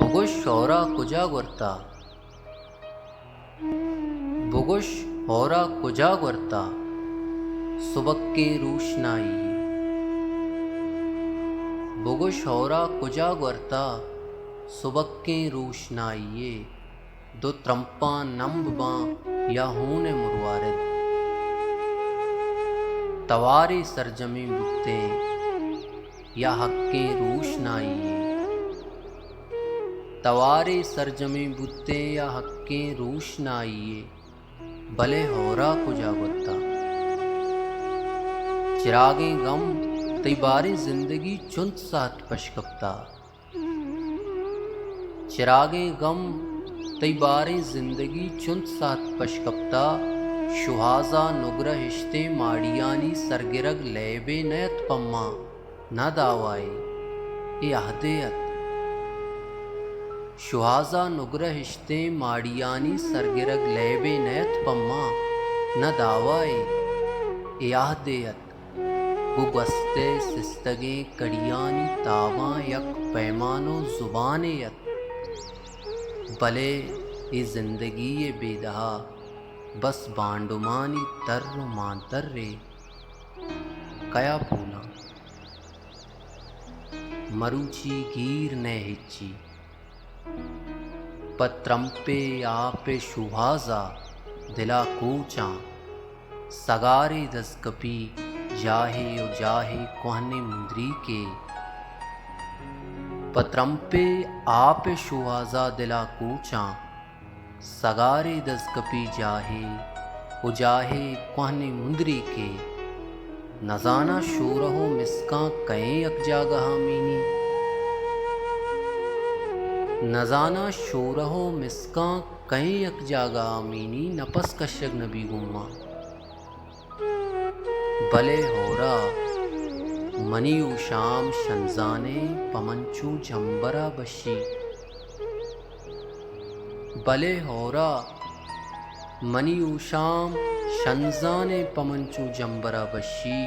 बुगुश होरा कुजा गुरता, बुगुश होरा कुजा गुरता, सुबक के रूशनाई। बुगुश होरा कुजा गुरता, सुबक के रूशनाइये। दो त्रंपा नंब बां या हूने मुरवारिद, तवारे सरजमी बुत्ते या हक्के रूशनाइये। तवारे सरजमी बुत्ते या हक्के रूशनाइये, भले होरा कुजा गुरता। चिरागे गम तैबारे जिंदगी चुंत साथ पशकप्ता। चिरागे गम तैबारे जिंदगी चुंत साथ पशकप्ता। शुहाजा नुग्र हिश्ते माड़ियानी सरगिरग लेबे नयत पम्मा न दावाए ए अहदेयत। शुहाजा नुग्र हिश्ते माड़ियानी सरगिरग लेबे नयत पम्मा न दावाए ए अहदेयत। गुगस्ते सिस्तगे कड़ियानी तावा यक पैमानो जुबानेयत। भले ए जिंदगी ये बेदहा बस बांडुमानी तर्र मांतर रे। कया पूना मरुची गीर ने हिच्ची, पत्रंपे आपे शुहाजा दिला कूचा। सगारे दस्कपी जाहे ओ जाहे कोहने मुंदरी के। पत्रंपे आपे शुहाजा दिला कूचा। सगारे दस्कपी जाहे ओ जाहे कोहने मुंदरी के। नजाना शोरहो मिसका कहीं अक जागहा मीनी। नजाना शोरहो मिसका कहीं अक जागा मीनी। नपस कश्यग नबी गुम्मा भले होरा मनी उशाम शंजाने पमंचू जंबरा बशी। भले होरा मनी उशाम शंजाने पमंचू जंबरा बशी।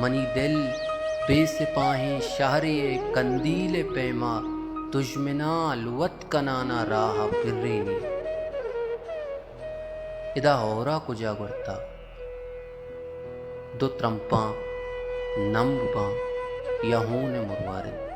मनी दिल बेसिपाही शहरे कंदील पैमा। तुझमिना लुवत कनाना राह फिर्रेनी। इदा होरा कुजा गुरता, दो त्रंपा नंब बां या हूने मुरवारिद।